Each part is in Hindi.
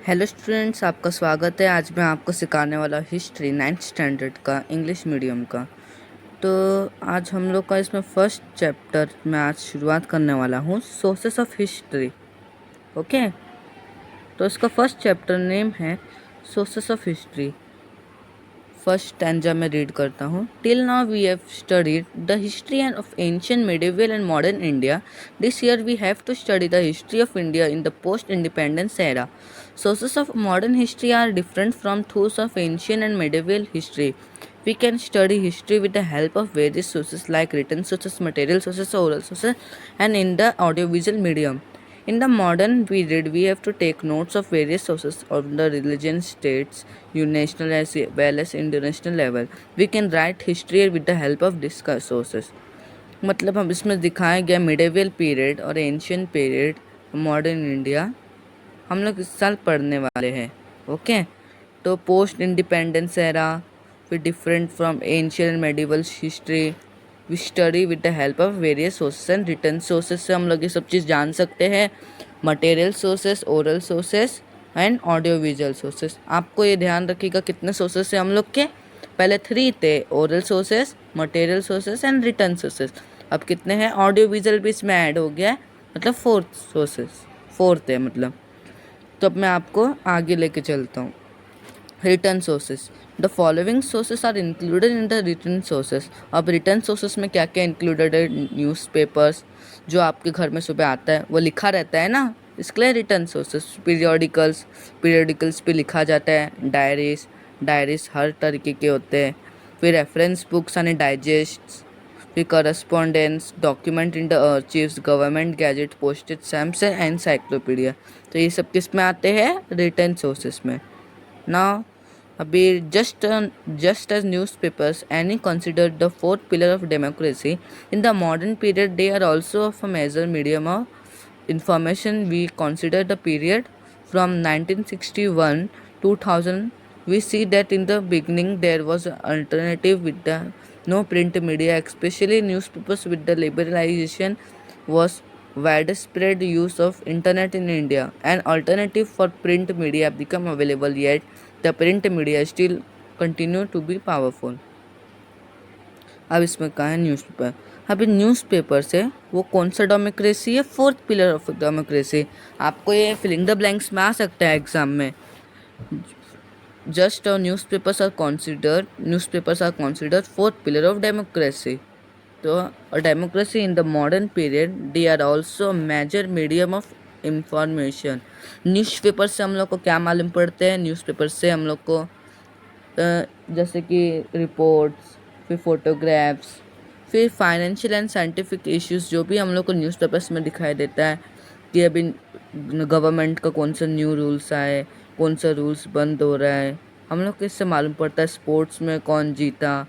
हेलो स्टूडेंट्स, आपका स्वागत है। आज मैं आपको सिखाने वाला हिस्ट्री 9th स्टैंडर्ड का इंग्लिश मीडियम का। तो आज हम लोग का इसमें फर्स्ट चैप्टर मैं आज शुरुआत करने वाला हूँ, सोर्सेस ऑफ हिस्ट्री। ओके, तो इसका फर्स्ट चैप्टर नेम है sources of history. First stanza में रीड करता हूँ। Till now we have studied the history and of ancient, medieval and modern India. This year we have to study the history of India in the post-independence era. Sources of modern history are different from those of ancient and medieval history. We can study history with the help of various sources like written sources, material sources, oral sources, and in the audiovisual medium. In the modern period, we have to take notes of various sources of the religion, states, national as well as international level. We can write history with the help of these sources. मतलब हम इसमें दिखाया गया मिडेवल पीरियड और एंशियंट पीरियड, मॉडर्न इंडिया हम लोग इस साल पढ़ने वाले हैं। ओके, तो पोस्ट इंडिपेंडेंस एरा, फिर different from ancient and medieval history, we study with the help of various sources and written sources से हम लोग ये सब चीज़ जान सकते हैं। Material sources, oral sources and audio visual sources. आपको ये ध्यान रखिएगा कितने सोर्सेस से हम लोग के पहले 3 थे, oral sources, material sources and written sources. अब कितने हैं? ऑडियो विजुअल भी इसमें ऐड हो गया है, मतलब 4 है मतलब। तो अब मैं आपको आगे लेके चलता हूँ। Written sources, the following sources are included in the written sources. अब रिटर्न सोर्सेस में क्या क्या इंक्लूडेड है? न्यूज़पेपर्स, जो आपके घर में सुबह आता है, वो लिखा रहता है ना, इसके लिए रिटर्न सोर्सेस। पीरियडिकल्स पे लिखा जाता है। डायरीज हर तरीके के होते हैं। फिर रेफरेंस बुक्स यानी डाइजेस्ट, फिर correspondence, document in the archives, government gazette, postage stamps and encyclopedia. तो ये सब किस में आते हैं? रिटर्न सोर्सेस में। नाउ अभी just as newspapers any considered the fourth pillar of democracy in the modern period, they are also of a major medium of information. We consider the period from 1961 2000. We see that in the beginning there was an alternative with the no print media, especially newspapers. With the liberalization was widespread use of internet in India. An alternative for print media become available, yet the print media still continue to be powerful. अब इसमें कहा है न्यूज़पेपर। अभी न्यूज़पेपर से वो कौन सा डेमोक्रेसी है? 4th pillar of democracy. आपको ये फिलिंग द ब्लैंक्स में आ सकता है एग्जाम में। Just newspapers are considered 4th pillar of democracy. तो democracy in the modern period, they are also major medium of information. Newspaper से हम लोग को क्या मालूम पड़ते हैं? न्यूज़पेपर से हम लोग को जैसे कि रिपोर्ट्स, फिर फोटोग्राफ्स, फिर फाइनेंशियल एंड साइंटिफिक इश्यूज, जो भी हम लोग को न्यूज़पेपर्स में दिखाई देता है कि अभी गवर्नमेंट का कौन सा न्यू रूल्स आए, कौन सा रूल्स बंद हो रहा है, हम लोग को इससे मालूम पड़ता है। स्पोर्ट्स में कौन जीता,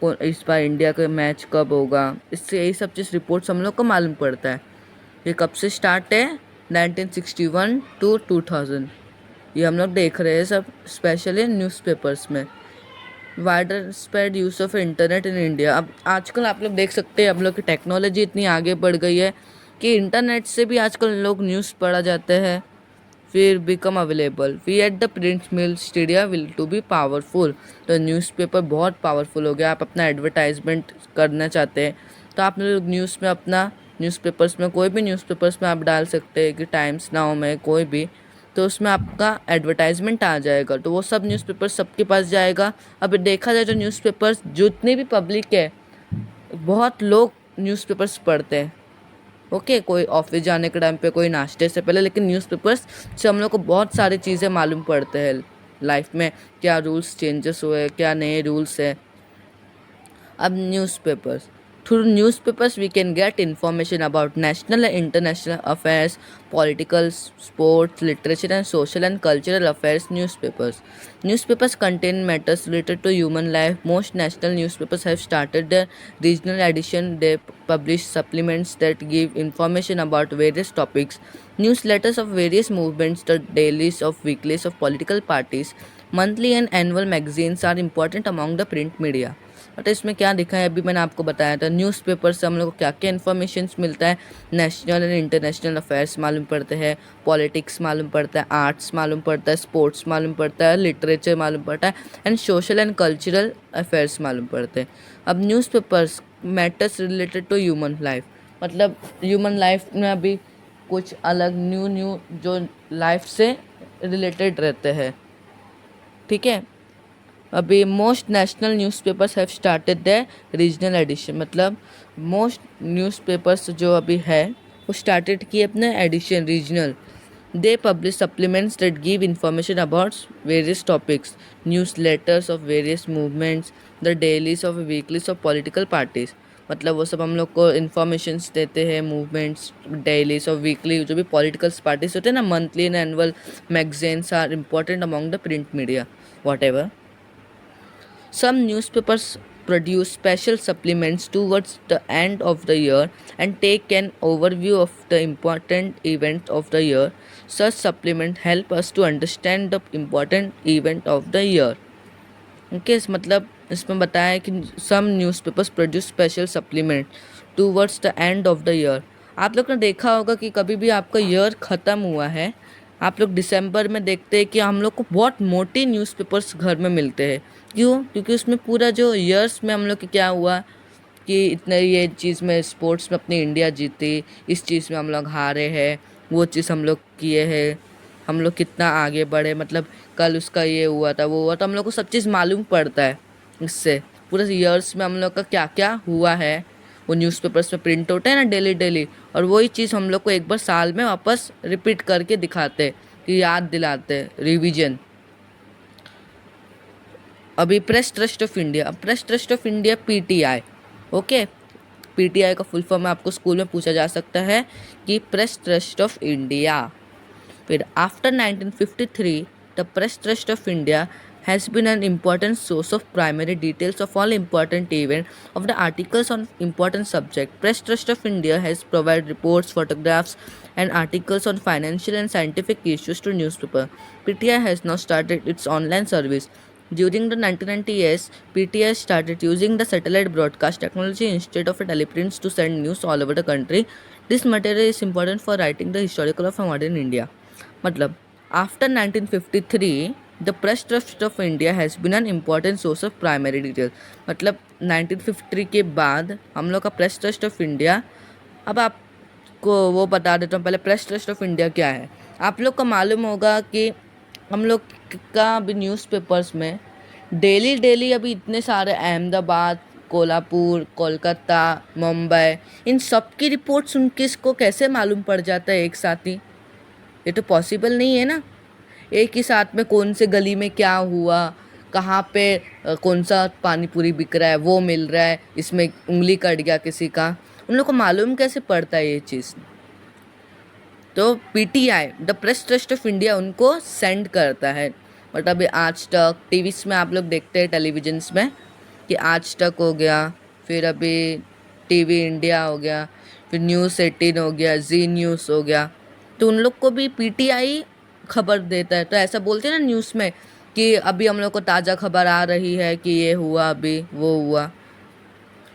कौन इस बार इंडिया का मैच कब होगा, इससे यही सब चीज़ रिपोर्ट्स हम लोग को मालूम पड़ता है। ये कब से स्टार्ट है? 1961 to 2000। ये हम लोग देख रहे हैं सब, स्पेशली न्यूज़पेपर्स में। Wider spread use of internet in India. अब आजकल आप लोग देख सकते हैं, हम लोग की टेक्नोलॉजी इतनी आगे बढ़ गई है कि इंटरनेट से भी आजकल लोग न्यूज़ पढ़ा जाते हैं। फिर become available, we at the print mill media will to be powerful. तो न्यूज़पेपर बहुत पावरफुल हो गया। आप अपना एडवर्टाइजमेंट करना चाहते हैं तो आप लोग न्यूज़ में अपना न्यूज़पेपर्स में, कोई भी न्यूज़पेपर्स में आप डाल सकते हैं कि टाइम्स नाउ में कोई भी, तो उसमें आपका एडवर्टाइजमेंट आ जाएगा। तो वो सब न्यूज़पेपर सबके पास जाएगा। अब देखा जाए तो न्यूज़पेपर्स, जितनी भी पब्लिक है, बहुत लोग न्यूज़पेपर्स पढ़ते हैं। ओके, कोई ऑफिस जाने के टाइम पे, कोई नाश्ते से पहले, लेकिन न्यूज़पेपर्स से हम लोग को बहुत सारी चीज़ें मालूम पड़ते हैं लाइफ में, क्या रूल्स चेंजेस हुए, क्या नए रूल्स है। अब newspapers, through newspapers we can get information about national and international affairs, political, sports, literature and social and cultural affairs. Newspapers contain matters related to human life. Most national newspapers have started their regional edition. They publish supplements that give information about various topics. Newsletters of various movements, the dailies of weeklies of political parties, monthly and annual magazines are important among the print media. But इसमें क्या दिखा है अभी मैंने आपको बताया था। न्यूज़पेपर से हम लोग को क्या क्या इन्फॉर्मेशन मिलता है, नेशनल एंड इंटरनेशनल अफेयर्स मालूम पड़ते हैं, पॉलिटिक्स मालूम पड़ता है, आर्ट्स मालूम पड़ता है, स्पोर्ट्स मालूम पड़ता है, लिटरेचर मालूम पड़ता है and social and cultural affairs मालूम पड़ते हैं। अब newspapers matters related to human life, मतलब ह्यूमन लाइफ में अभी कुछ अलग न्यू जो लाइफ से रिलेटेड रहते हैं, ठीक है। अभी most national newspapers have started the regional edition, मतलब मोस्ट न्यूज़पेपर्स जो अभी है वो स्टार्टेड किए अपने edition regional. They publish supplements that give information about various topics, news letters of various movements, the dailies of weeklies of political parties, मतलब वो सब हम लोग को इन्फॉर्मेशंस देते हैं, मूवमेंट्स, डेलीज और वीकली जो भी पॉलिटिकल पार्टीज होते हैं ना, monthly and annual magazines are important among the print media whatever. Some newspapers produce special supplements towards the end of the year and take an overview of the important events of the year. Such supplements help us to understand the important event of the year. Okay मतलब इसमें बताया है कि some newspapers produce special supplement towards the end of the year. आप लोग ने देखा होगा कि कभी भी आपका ईयर ख़त्म हुआ है, आप लोग दिसंबर में देखते हैं कि हम लोग को बहुत मोटी न्यूज़पेपर्स घर में मिलते हैं। क्यों? क्योंकि उसमें पूरा जो ईयर्स में हम लोग के क्या हुआ कि इतने ये चीज़ में स्पोर्ट्स में अपनी इंडिया जीती, इस चीज़ में हम लोग हारे हैं, वो चीज़ हम लोग किए हैं, हम लोग कितना आगे बढ़े, मतलब कल उसका ये हुआ था वो हुआ, तो हम लोग को सब चीज़ मालूम पड़ता है इससे। पूरे ईयर्स में हम लोग का क्या क्या हुआ है वो न्यूज़पेपर्स में प्रिंट होते हैं ना डेली डेली, और वही चीज़ हम लोग को एक बार साल में वापस रिपीट करके दिखाते कि याद दिलाते, रिवीजन। अभी press trust of India, press trust of India PTI, okay. PTI का फुल फॉर्म आपको स्कूल में पूछा जा सकता है कि प्रेस ट्रस्ट ऑफ इंडिया। फिर after 1953 the press trust of India has been an important source of primary details of all important events of the articles on important subject. Press Trust of India has provided reports, photographs and articles on financial and scientific issues to newspaper. PTI has now started its online service. During the 1990s, PTI started using the satellite broadcast technology instead of teleprints to send news all over the country. This material is important for writing the historical of modern India. मतलब after 1953 the press trust of India has been an important source of primary detail, मतलब 1953 के बाद हम लोग का प्रेस ट्रस्ट ऑफ इंडिया। अब आपको वो बता देता हूँ, पहले प्रेस ट्रस्ट ऑफ इंडिया क्या है। आप लोग को मालूम होगा कि हम लोग का अभी न्यूज़पेपर्स में डेली डेली अभी इतने सारे अहमदाबाद, कोल्हापुर, कोलकाता, मुंबई, इन सब की रिपोर्ट्स उनके इसको कैसे मालूम पड़ जाता है एक साथ ही? ये तो पॉसिबल नहीं है ना। एक ही साथ में कौन से गली में क्या हुआ, कहाँ पे कौन सा पानी पूरी बिक रहा है वो मिल रहा है, इसमें उंगली कट गया किसी का, उन लोग को मालूम कैसे पड़ता है ये चीज़? तो PTI the press trust of India उनको सेंड करता है। बट अभी आज तक टीवी में आप लोग देखते हैं, टेलीविजन्स में कि आज तक हो गया, फिर अभी टीवी इंडिया हो गया, फिर न्यूज़ 18 हो गया, जी न्यूज़ हो गया, तो उन लोग को भी पीटीआई खबर देता है। तो ऐसा बोलते हैं ना न्यूज़ में कि अभी हम लोग को ताज़ा खबर आ रही है कि ये हुआ, अभी वो हुआ।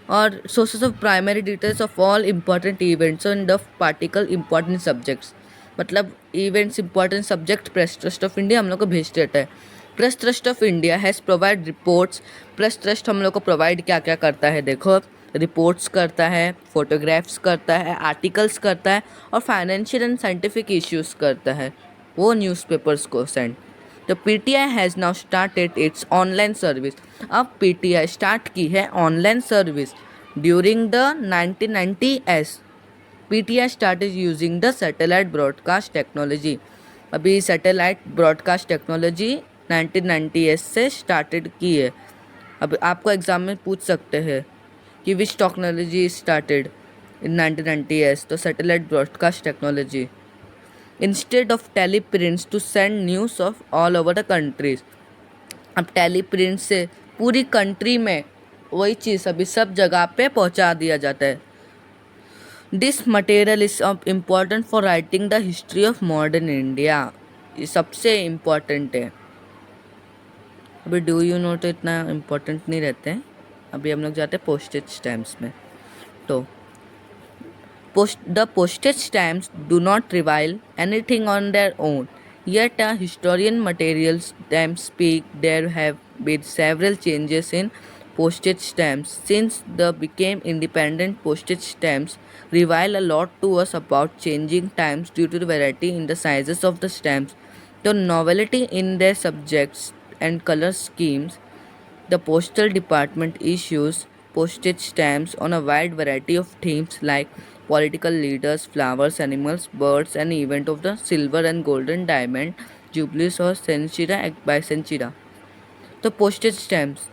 और sources of primary details of all important events and of particle important subjects, मतलब events important subject press trust of India हम लोग को भेज देता है। Press trust of India has provide reports. Press trust हम लोग को प्रोवाइड क्या क्या करता है देखो, रिपोर्ट्स करता है, फोटोग्राफ्स करता है, आर्टिकल्स करता है और फाइनेंशियल एंड साइंटिफिक इश्यूज़ करता है वो न्यूज़पेपर्स को सेंड। तो PTI has now started its online service. अब पीटीआई स्टार्ट की है online service. During the 1990s PTI started using the satellite broadcast technology. अभी सैटेलाइट ब्रॉडकास्ट टेक्नोलॉजी 1990s से स्टार्टेड की है। अब आपको एग्ज़ाम में पूछ सकते हैं कि विच टेक्नोलॉजी स्टार्टेड इन 1990s, तो satellite broadcast technology. Instead of teleprints to send news of all over the countries. अब टेलीप्रिंट से पूरी कंट्री में वही चीज़ अभी सब जगह पे पहुंचा दिया जाता है। This material is of important for writing the history of modern India. ये सबसे इम्पॉर्टेंट है। अभी डू यू नो तो इतना इम्पोर्टेंट नहीं रहते हैं, अभी हम लोग जाते हैं पोस्टेज स्टैम्प्स में। तो the postage stamps do not reveal anything on their own. Yet, a historian material stamps speak. There have been several changes in postage stamps since they became independent. Postage stamps reveal a lot to us about changing times due to the variety in the sizes of the stamps, the novelty in their subjects and color schemes. The postal department issues postage stamps on a wide variety of themes like political leaders, flowers, animals, birds, and event of the silver and golden diamond, jubilees और सेंचुरा बाइसेंचुरा। तो पोस्टेज स्टैम्प्स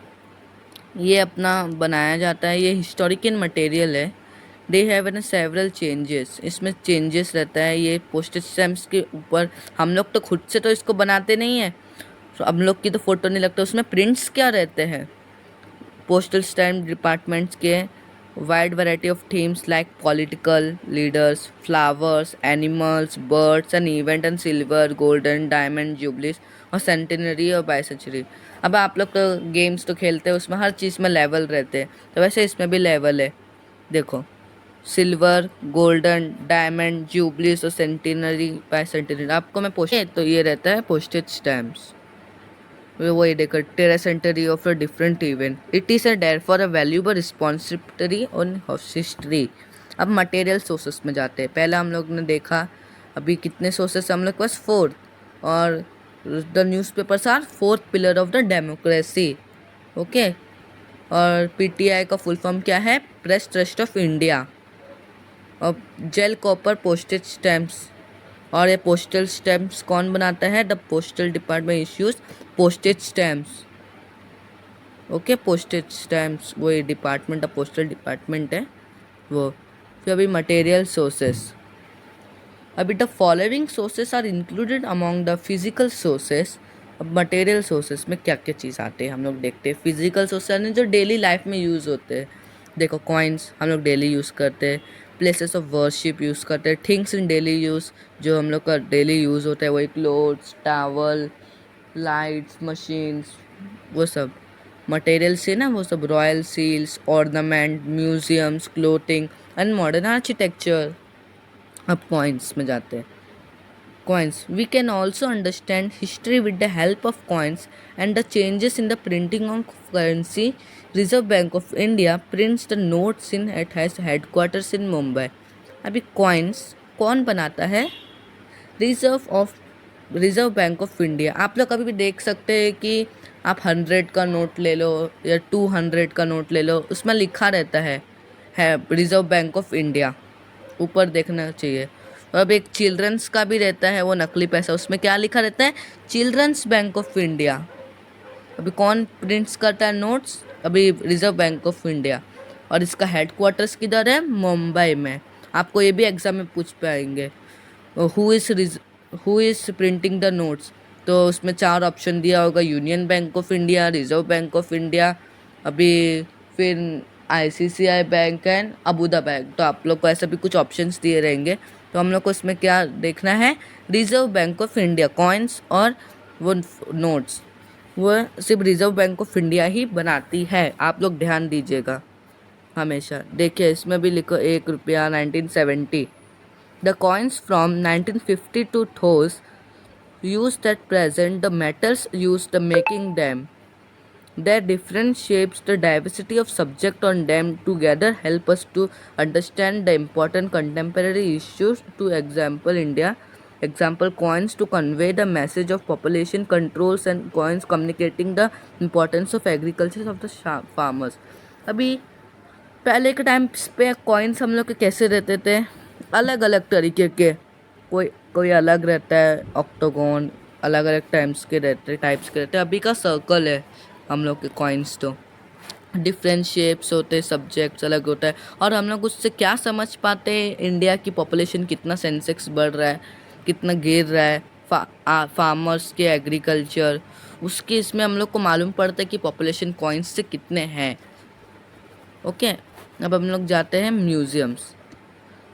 ये अपना बनाया जाता है, ये हिस्टोरिकल मटेरियल है। They have an several changes, इसमें चेंजेस रहता है। ये पोस्टेज स्टैम्प्स के ऊपर हम लोग तो खुद से तो इसको बनाते नहीं हैं, तो हम लोग की तो फ़ोटो नहीं लगता, उसमें प्रिंट्स क्या रहते हैं पोस्टल स्टैम्प डिपार्टमेंट्स के। Wide variety of themes like political leaders, flowers, animals, birds and event and silver, golden, diamond, jubilees और सेंटेनरी और बाइसेंचुरी। अब आप लोग तो गेम्स तो खेलते हैं, उसमें हर चीज़ में लेवल रहते हैं, तो वैसे इसमें भी लेवल है। देखो सिल्वर, गोल्डन, डायमंड, जुबलीस और सेंटेनरी बाइसेंटेनरी। आपको मैं तो ये रहता है पोस्टेज स्टैम्प्स। वही देखो tercentenary of a different event. It is a dare for a valuable responsibility on history. अब मटेरियल सोर्सेस में जाते हैं। पहला हम लोग ने देखा अभी कितने सोर्सेस हम लोग के पास 4, और the newspapers are 4th pillar of the democracy. Okay, और पीटीआई का फुल फॉर्म क्या है? Press trust of India. और जेल कॉपर पोस्टेज स्टैम्प्स, और ये पोस्टल स्टैम्प्स कौन बनाता है? The postal department issues postage stamps. Okay, postage stamps वो ये डिपार्टमेंट, पोस्टल डिपार्टमेंट है वो। फिर अभी मटेरियल सोर्सेस। अभी the following sources are included among the physical sources. अब मटेरियल सोर्सेस में क्या क्या चीज़ आते हैं हम लोग देखते हैं। फिजिकल सोर्सेस यानी जो डेली लाइफ में यूज़ होते हैं। देखो कॉइन्स हम लोग डेली यूज़ करते हैं, प्लेसेस ऑफ वर्शिप यूज़ करते हैं, थिंग्स इन डेली यूज़ जो हम लोग का डेली यूज़ होता है वही क्लोथ्स, टावल, लाइट्स, मशीन्स, वो सब मटेरियल से ना, वो सब royal seals, ornament, museums, clothing and modern architecture. अब कॉइन्स में जाते हैं। Coins. We can also understand history with the help of coins and the changes in the printing of currency. Reserve Bank of India prints the notes in it has headquarters in Mumbai. अभी coins कौन बनाता है? Reserve bank of India. आप लोग कभी भी देख सकते हैं कि आप 100 का नोट ले लो या 200 का नोट ले लो, उसमें लिखा रहता है रिजर्व बैंक ऑफ इंडिया, ऊपर देखना चाहिए। और अब एक चिल्ड्रंस का भी रहता है, वो नकली पैसा, उसमें क्या लिखा रहता है? Children's Bank of India. अभी कौन प्रिंट्स करता है नोट्स? अभी रिजर्व बैंक ऑफ इंडिया। और इसका हेडक्वार्टर्स किधर है? मुंबई में। आपको ये भी एग्जाम में पूछ पाएंगे, who is printing the notes. तो उसमें 4 ऑप्शन दिया होगा, union bank of India, reserve bank of India, अभी फिर ICICI बैंक एंड अबूदा बैंक। तो आप लोग को ऐसे भी कुछ ऑप्शंस दिए रहेंगे, तो हम लोग को इसमें क्या देखना है? Reserve bank of India. Coins और वो नोट्स वो सिर्फ रिजर्व बैंक ऑफ इंडिया ही बनाती है, आप लोग ध्यान दीजिएगा हमेशा। देखिए इसमें भी लिखो 1 रुपया 1970। The coins from 1950 to those used at present, the metals used the making them. Their different shapes, the diversity of subject on them together help us to understand the important contemporary issues. To example coins to convey the message of population controls and coins communicating the importance of agriculture of the farmers. अभी पहले के टाइम पे कॉइन्स हम लोग के कैसे रहते थे? अलग अलग तरीके के, कोई अलग रहता है, ऑक्टोगोन, अलग अलग टाइप्स के रहते। अभी का सर्कल है हम लोग के कॉइन्स, तो डिफरेंट शेप्स होते हैं, सब्जेक्ट्स अलग होता है। और हम लोग उससे क्या समझ पाते हैं? इंडिया की पॉपुलेशन कितना, सेंसेक्स बढ़ रहा है, कितना गिर रहा है, फार्मर्स के एग्रीकल्चर, उसके इसमें हम लोग को मालूम पड़ता है कि पॉपुलेशन कॉइन्स से कितने हैं। ओके, अब हम लोग जाते हैं म्यूज़ियम्स।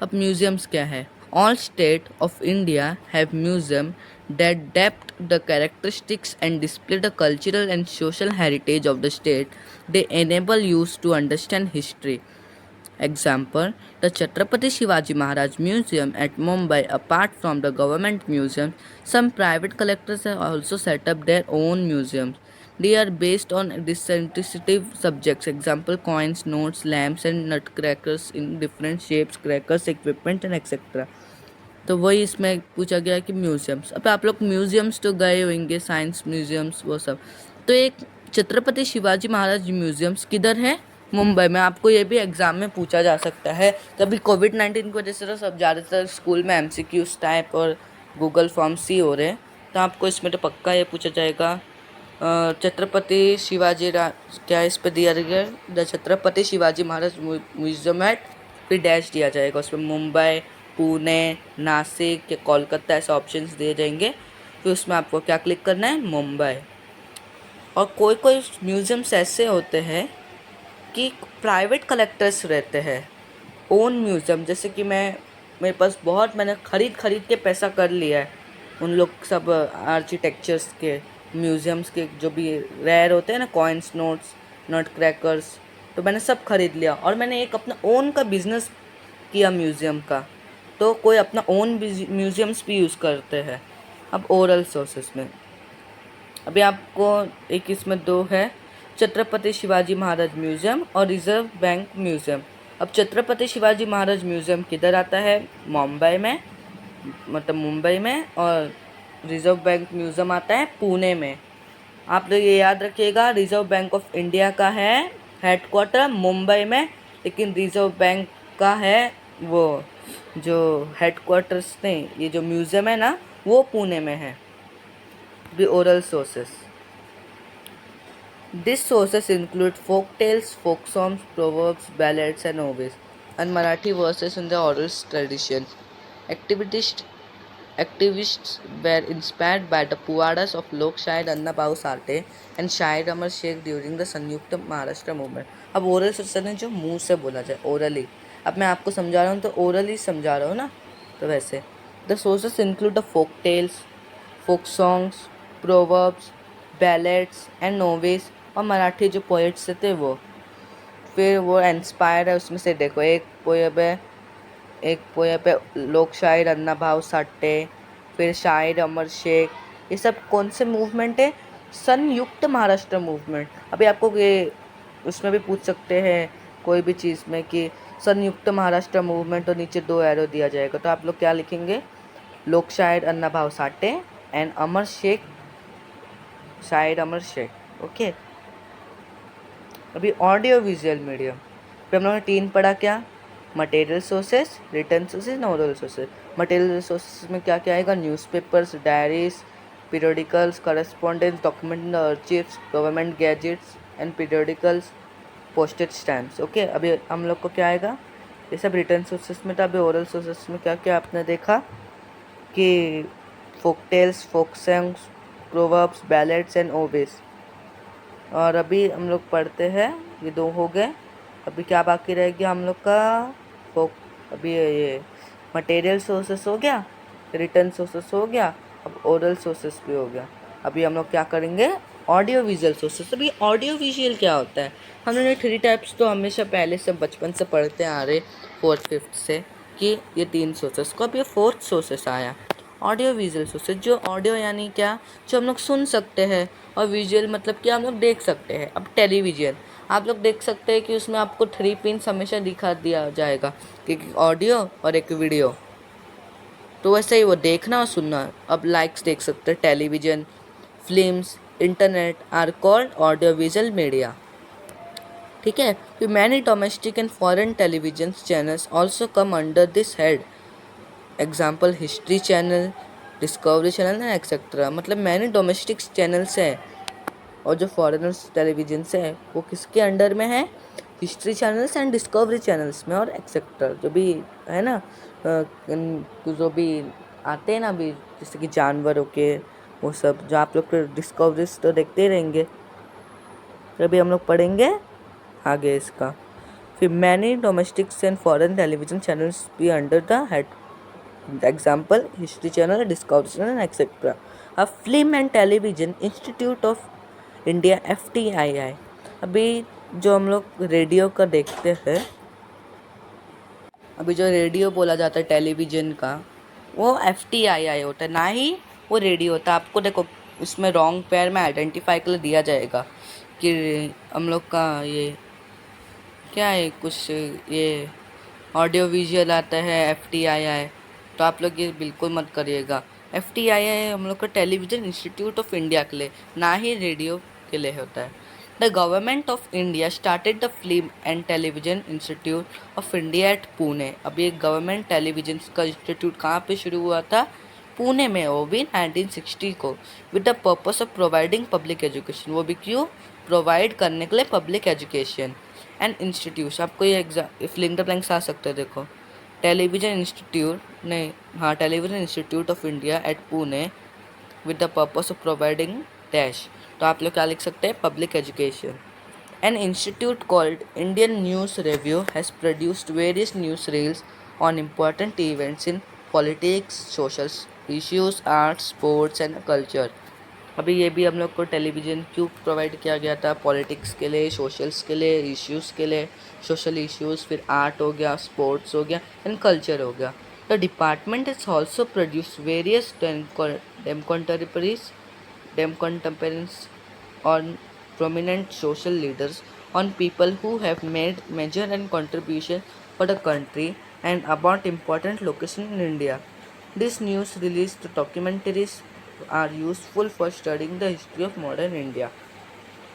अब म्यूज़ियम्स क्या है? All state of India have museum that depict the characteristics and display the cultural and social heritage of the state. They enable use to understand history. Example, the Chhatrapati Shivaji Maharaj Museum at Mumbai. Apart from the government museums, some private collectors have also set up their own museums. They are based on distinctive subjects. Example, coins, notes, lamps and nutcrackers in different shapes, crackers, equipment and etc. तो वही इसमें पूछा गया कि म्यूज़ियम्स। अब आप लोग म्यूज़ियम्स तो गए होंगे, साइंस म्यूज़ियम्स वो सब। तो एक छत्रपति शिवाजी महाराज म्यूज़ियम्स किधर है? मुंबई में। आपको ये भी एग्ज़ाम में पूछा जा सकता है। तो अभी कोविड-19 की वजह से तो सब ज़्यादातर स्कूल में MCQs टाइप और गूगल फॉर्म्स ही हो रहे हैं, तो आपको इसमें तो पक्का ये पूछा जाएगा। छत्रपति शिवाजी क्या इस पर दिया गया? The Chhatrapati Shivaji Maharaj museum at, फिर डैश दिया जाएगा उसमें मुंबई, पुणे, नासिक या कोलकाता ऐसे ऑप्शंस दिए जाएंगे। फिर उसमें आपको क्या क्लिक करना है? मुंबई। और कोई कोई म्यूज़ियम्स ऐसे होते हैं कि प्राइवेट कलेक्टर्स रहते हैं, ओन म्यूज़ियम। जैसे कि मेरे पास बहुत, मैंने खरीद के पैसा कर लिया है उन लोग सब आर्किटेक्चर्स के म्यूज़ियम्स के, जो भी रेयर होते हैं ना, कॉइन्स, नोट्स, नट क्रैकर्स, तो मैंने सब खरीद लिया और मैंने एक अपना ओन का बिज़नेस किया म्यूज़ियम का। तो कोई अपना ओन म्यूज़ियम्स भी यूज़ करते हैं। अब ओरल सोर्सेस में अभी आपको एक इसमें दो है, छत्रपति शिवाजी महाराज म्यूज़ियम और रिज़र्व बैंक म्यूज़ियम। अब छत्रपति शिवाजी महाराज म्यूज़ियम किधर आता है? मुंबई में, मतलब मुंबई में। और रिज़र्व बैंक म्यूज़ियम आता है पुणे में। आप लोग ये याद रखिएगा, रिज़र्व बैंक ऑफ इंडिया का है हेडक्वार्टर मुंबई में, लेकिन रिज़र्व बैंक का है वो जो हेडक्वार्टर्स नहीं, ये जो म्यूज़ियम है ना, वो पुणे में है। The oral sources. These sources include folk tales, folk songs, proverbs, ballads, and odes, and Marathi verses in the oral tradition. Activists were inspired by the puadas of Lok Shahid Anna Bhau Sate and Shahid Amar Sheikh during the Sanyukta Maharashtra movement. अब ओरल सोर्सेस ने जो मुंह से बोला जाए, ओरली। अब मैं आपको समझा रहा हूँ तो ओरली समझा रहा हूँ ना, तो वैसे the sources include the folk tales, folk songs, proverbs, ballads and novels, और मराठी जो पोइट्स थे वो। फिर वो इंस्पायर है, उसमें से देखो एक पोएम है लोक शायर अन्ना भाव साठे, फिर शायर अमर शेख। ये सब कौन से मूवमेंट है? संयुक्त महाराष्ट्र मूवमेंट। अभी आपको ये उसमें भी पूछ सकते हैं कोई भी चीज़ में कि संयुक्त महाराष्ट्र मूवमेंट, और नीचे 2 एरो दिया जाएगा, तो आप लोग क्या लिखेंगे? लोक शायर अन्ना भाव साठे एंड अमर शेख, शायर अमर शेख। ओके। अभी ऑडियो विजुअल मीडियम पे हम लोगों ने 3 पढ़ा। क्या? Material sources, written sources, oral sources. Material sources में क्या क्या आएगा? Newspapers, diaries, periodicals, correspondence, document archives, government gazettes and periodicals, postage stamps. Okay. अभी हम लोग को क्या आएगा? ये सब रिटर्न सोर्सेस में था। अभी ओरल सोर्सेस में क्या क्या आपने देखा कि folk tales, folk songs, proverbs, ballads and ओवेस। और अभी हम लोग पढ़ते हैं, ये 2 हो गए। अभी क्या बाकी रह गया हम लोग का? फोक, अभी ये मटेरियल सोर्सेस हो गया, रिटर्न सोर्सेस हो गया, अब ओरल सोर्सेस भी हो गया। अभी हम लोग क्या करेंगे? Audio visual sources. अभी ऑडियो विजुअल क्या होता है? हम लोग ने 3 टाइप्स तो हमेशा पहले से बचपन से पढ़ते आ रहे, 4th 5th से, कि ये 3 सोर्सेस को, अब ये 4th सोर्सेस आया, ऑडियो विजुअल सोर्सेस। जो ऑडियो यानी क्या? जो हम लोग सुन सकते हैं, और विजुअल मतलब कि हम लोग देख सकते हैं। अब टेलीविज़न आप लोग देख सकते हैं कि उसमें आपको 3 पिन्स हमेशा दिखा दिया जाएगा, एक ऑडियो और एक वीडियो। तो वैसे ही वो देखना और सुनना। अब लाइक्स देख सकते हैं। Television, films, internet are called audio visual media. ठीक है। फिर many domestic and foreign television channels also come under this head. Example History channel, Discovery channel and etcetera. मतलब मैंने डोमेस्टिक चैनल्स हैं और जो फॉरेनर्स टेलीविजन से है वो किसके अंडर में है? History channels and discovery channels में, और एक्सेट्रा जो भी है ना, जो भी आते हैं ना अभी, जैसे कि जानवरों के वो सब, जो आप लोग डिस्कवरीज तो देखते ही रहेंगे। तो अभी हम लोग पढ़ेंगे आगे इसका। फिर many domestics and foreign television channels भी under the head Example, History Channel, Discovery Channel, etc. A Film and Television Institute of India FTII। अभी जो हम लोग रेडियो का देखते हैं, अभी जो रेडियो बोला जाता है टेलीविज़न का, वो FTII होता है, ना ही वो रेडियो होता है। आपको देखो उसमें रॉन्ग पेयर में आइडेंटिफाई के लिए दिया जाएगा कि हम लोग का ये क्या है, कुछ ये ऑडियो विजुअल आता है FTII, तो आप लोग ये बिल्कुल मत करिएगा। FTII हम लोग का टेलीविज़न इंस्टीट्यूट ऑफ इंडिया के लिए, ना ही रेडियो के लिए होता है। The government of India started the film and television institute of India at Pune. अब ये गवर्नमेंट टेलीविज़न का इंस्टीट्यूट कहाँ पे शुरू हुआ था? पुणे में, वो भी 1960 को, with the purpose of providing public education. वो भी क्यों? प्रोवाइड करने के लिए पब्लिक एजुकेशन एंड इंस्टीट्यूट। आपको ये exam fill in the blanks आ सकते हैं, देखो टेलीविज़न इंस्टीट्यूट, नहीं हाँ, television institute of India at Pune with the purpose of providing dash. तो आप लोग क्या लिख सकते हैं? Public education. An institute called Indian News Review has produced various newsreels on important events in politics, social issues, arts, sports and culture। अभी ये भी हम लोग को टेलीविज़न क्यों प्रोवाइड किया गया था? पॉलिटिक्स के लिए, सोशल्स के लिए, इश्यूज़ के लिए, सोशल इश्यूज़, फिर आर्ट हो गया, स्पोर्ट्स हो गया एंड कल्चर हो गया। The department is also produce various contemporaries on prominent social leaders, on people who have made major and contribution for the country and about important locations in India. These news released documentaries are useful for studying the history of modern India।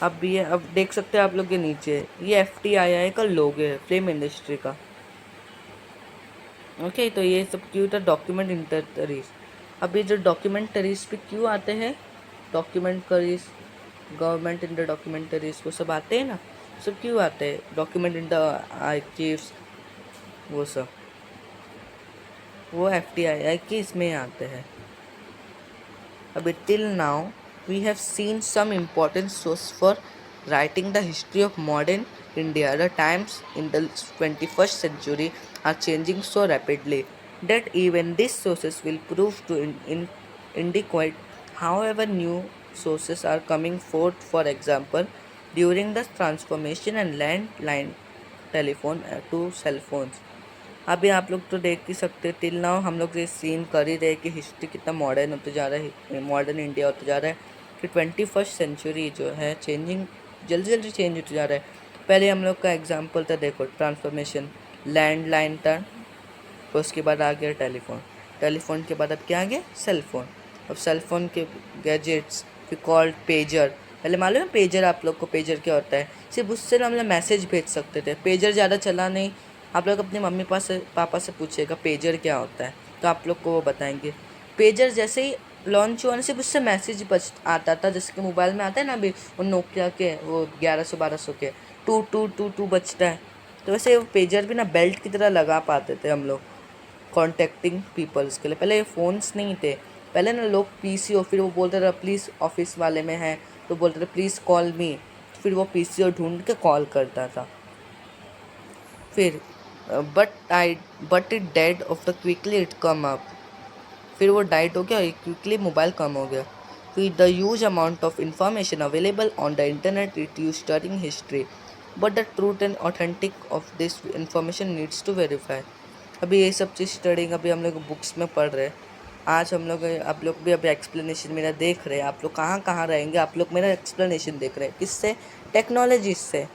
अब देख सकते हैं आप लोग के नीचे ये FTII का लोगो है, फिल्म इंडस्ट्री का। ओके, तो ये सब क्यों था? डॉक्यूमेंटरीज। अब ये जो डॉक्यूमेंटरीज पे क्यों आते हैं? Documentaries, government in the documentaries, वो सब आते हैं ना, सब क्यों आते हैं? डॉक्यूमेंट इन द आर्कीव्स, वो सब, वो FTII के इसमें आते हैं। अभी till now we have seen some important source for writing the history of modern India. The times in the 21st century are changing so rapidly that even these sources will prove to inadequate. However, new sources are coming forth. For example, during the transformation and landline telephone to cell phones। अभी आप लोग तो देख ही सकते हैं, टिल नाउ हम लोग ये सीन कर ही रहे कि हिस्ट्री कितना मॉडर्न होते जा रहा है, मॉडर्न इंडिया होते जा रहा है, कि 21st सेंचुरी जो है चेंजिंग, जल्दी जल्दी चेंज होते जा रहा है। पहले हम लोग का एग्जांपल था, देखो ट्रांसफॉर्मेशन, लैंडलाइन था, फिर उसके बाद आ गया टेलीफोन, टेलीफोन के बाद अब क्या आ गया? Cell phone. अब सेल फोन के गैजेट्स, फिर कॉल्ड पेजर। पहले मालूम है पेजर आप लोग को? पेजर क्या होता है? सिर्फ उससे ना हम लोग मैसेज भेज सकते थे, पेजर ज़्यादा चला नहीं। आप लोग अपने मम्मी पापा से पूछिएगा पेजर क्या होता है, तो आप लोग को वो बताएंगे। पेजर जैसे ही लॉन्च हुआ ना, सिर्फ उससे मैसेज बच आता था, जैसे कि मोबाइल में आता है ना अभी वो नोकिया के, वो 1100-1200 के, टू टू टू टू बजता है, तो वैसे वो पेजर भी ना बेल्ट की तरह लगा पाते थे हम लोग कॉन्टेक्टिंग पीपल्स के लिए। पहले ये फ़ोन्स नहीं थे, पहले ना लोग PCO, फिर वो बोलते थे प्लीज़ ऑफिस वाले में है तो बोलते थे प्लीज़ कॉल मी, फिर वो PCO ढूंढ के कॉल करता था। फिर but it dead of the quickly it come up, फिर वो डाइट हो गया, क्विकली मोबाइल कम हो गया। फिर the huge amount of information available on the internet it use studying history, but the truth and authentic of this information needs to verify. अभी ये सब चीज़ स्टडिंग अभी हम लोग बुक्स में पढ़ रहे हैं। आज हम लोग, आप लोग भी अभी एक्सप्लेनेशन मेरा देख रहे हैं। आप लोग कहाँ कहाँ रहेंगे, आप लोग मेरा एक्सप्लेनेशन देख रहे हैं, किससे? टेक्नोलॉजी से।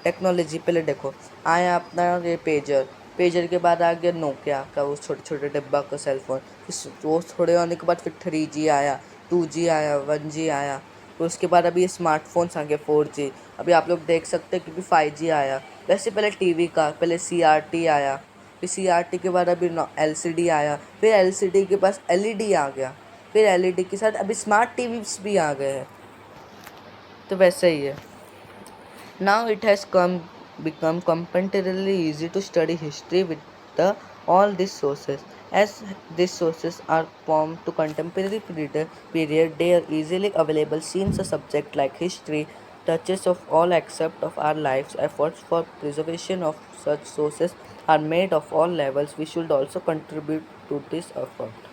टेक्नोलॉजी पहले देखो आया अपना ये पेजर, पेजर के बाद आ गया नोकिया का वो छोटे छोटे डिब्बा का सेलफोन, फिर वो थोड़े आने के बाद फिर 3G आया, 2G आया, 1G आया, फिर उसके बाद अभी ये स्मार्टफोन्स आ गए 4G। अभी आप लोग देख सकते हैं क्योंकि 5G आया। वैसे पहले टीवी का पहले CRT आया, फिर CRT के बाद अभी LCD आया, फिर LCD के पास LED आ गया, फिर LED के साथ अभी स्मार्ट टीवीज भी आ गए हैं। तो वैसे ही है। Now it has become comparatively easy to study history with all these sources. As these sources are formed to contemporary period, they are easily available since a subject like history touches of all aspects of our lives. Efforts for preservation of such sources are made of all levels. We should also contribute to this effort.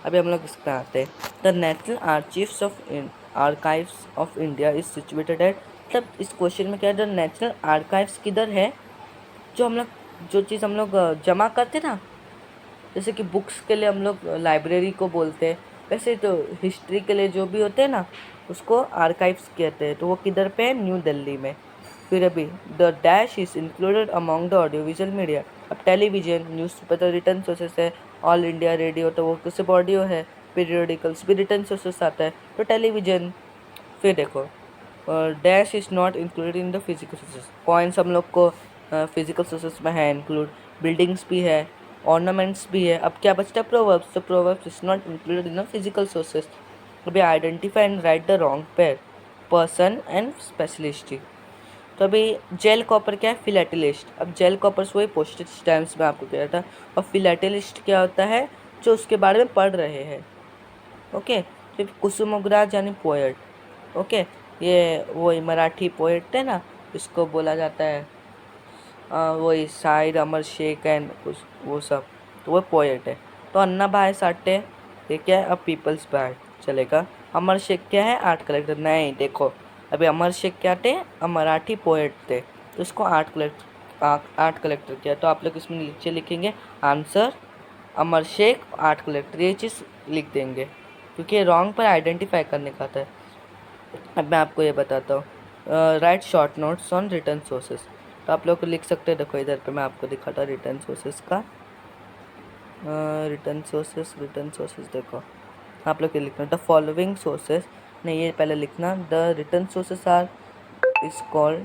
अभी हम लोग इसमें आते हैं। The National Archives of India is situated at, मतलब इस क्वेश्चन में क्या है, द नेशनल आर्काइव्स किधर है, जो हम लोग जो चीज़ हम लोग जमा करते ना, जैसे कि बुक्स के लिए हम लोग लाइब्रेरी को बोलते हैं, वैसे तो हिस्ट्री के लिए जो भी होते हैं ना उसको आर्काइव्स कहते हैं। तो वो किधर पे है, न्यू दिल्ली में। फिर अभी the dash is included among the audio visual media. अब टेलीविजन, न्यूज़पेपर रिटर्न सोर्सेस है, ऑल इंडिया रेडियो तो वो किसी ऑडियो है, पीरियोडिकल्स भी रिटर्न सोर्सेस आता है तो टेलीविजन। फिर देखो dash is not included in the physical sources, coins हम लोग को फिजिकल सोर्सेस में है इंक्लूड, बिल्डिंग्स भी है, ऑर्नामेंट्स भी है। अब क्या बचता है, प्रोवर्ब्स, तो proverbs is not included in the physical sources. अभी identify and write the wrong pair, person and specialist. तो अभी जेल कॉपर क्या है, फिलेटलिस्ट। अब जेल कॉपर्स वही पोस्टेज स्टैम्प्स में आपको कह रहा था, और फिलेटलिस्ट क्या होता है, जो उसके बारे में पढ़ रहे हैं। ओके, फिर कुसुमोग्राज यानी पोएट। ओके, ये वही मराठी पोएट थे ना, इसको बोला जाता है वही शायर अमर शेख एंड कुछ वो सब, तो वो पोएट है। तो अन्ना भाई साठे ये क्या है, अब पीपल्स बैड चलेगा। अमर शेख क्या है, आर्ट कलेक्टर। नहीं देखो, अभी अमर शेख क्या थे, मराठी पोएट थे, तो इसको आर्ट कलेक्टर किया। तो आप लोग इसमें नीचे लिखेंगे आंसर अमर शेख आर्ट कलेक्टर, ये चीज़ लिख देंगे क्योंकि ये रॉन्ग पर आइडेंटिफाई करने का था। अब मैं आपको ये बताता हूँ, right short notes on return sources. तो आप लोग लिख सकते हैं, देखो इधर पे मैं आपको दिखाता हूँ रिटर्न सोर्सेस का। रिटर्न सोर्सेस देखो, आप लोग ये लिखना द फॉलोइंग सोर्सेस, नहीं ये पहले लिखना, the written sources are is called,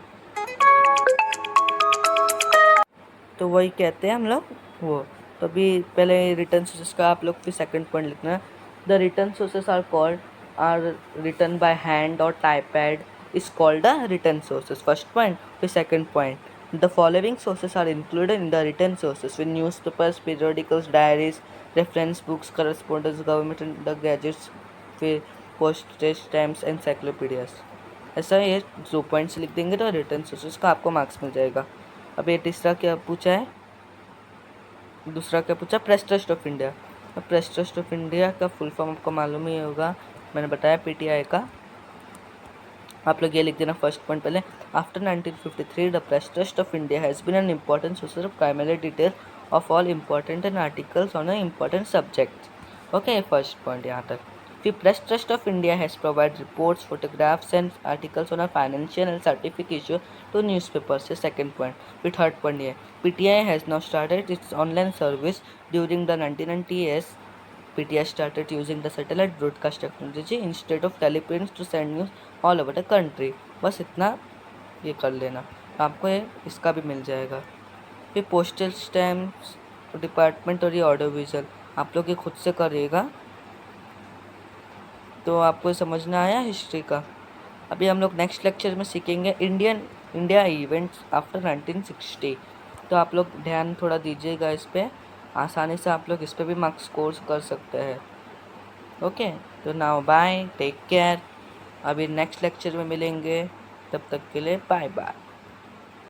तो वही कहते हैं हम लोग वो। तो अभी पहले रिटर्न सोर्सेस का आप लोग फिर सेकंड पॉइंट लिखना, the written sources are called are written by hand और typed is called the written sources, first point. फिर second point, the following sources are included in the written sources with newspapers, periodicals, diaries, reference books, correspondence, government the gazettes, फिर पोस्टेज स्टैम्प्स, एनसाइक्लोपीडियाज। ऐसा ये 2 पॉइंट्स लिख देंगे तो रिटर्न सोर्सेस का आपको मार्क्स मिल जाएगा। अब ये तीसरा क्या पूछा है, दूसरा क्या पूछा, प्रेस ट्रस्ट ऑफ इंडिया। अब प्रेस ट्रस्ट ऑफ इंडिया का फुल फॉर्म आपको मालूम ही होगा, मैंने बताया पीटीआई का। आप लोग ये लिख देना फर्स्ट पॉइंट पहले, after 1953 the press trust of India has been an important source of primary detail of all important and articles on an important subject. Okay, first point यहाँ तक। फिर press trust of India has provide reports, photographs and articles on a financial and scientific issue to newspapers, से सेकंड पॉइंट। फिर थर्ड पॉइंट ये, PTI has now started its online service during the 1990s। PTI started using the satellite broadcast technology instead of teleprints to send news all over the country। बस इतना ये कर लेना, आपको ये इसका भी मिल जाएगा। फिर पोस्टल स्टैम्प्स डिपार्टमेंट और ये ऑडियो विजुअल आप लोग ये खुद से करिएगा। तो आपको समझना आया हिस्ट्री का। अभी हम लोग नेक्स्ट लेक्चर में सीखेंगे इंडिया इवेंट्स आफ्टर 1960। तो आप लोग ध्यान थोड़ा दीजिएगा इस पर, आसानी से आप लोग इस पर भी मार्क्स स्कोर कर सकते हैं। ओके, तो नाउ बाय, टेक केयर। अभी नेक्स्ट लेक्चर में मिलेंगे, तब तक के लिए बाय बाय।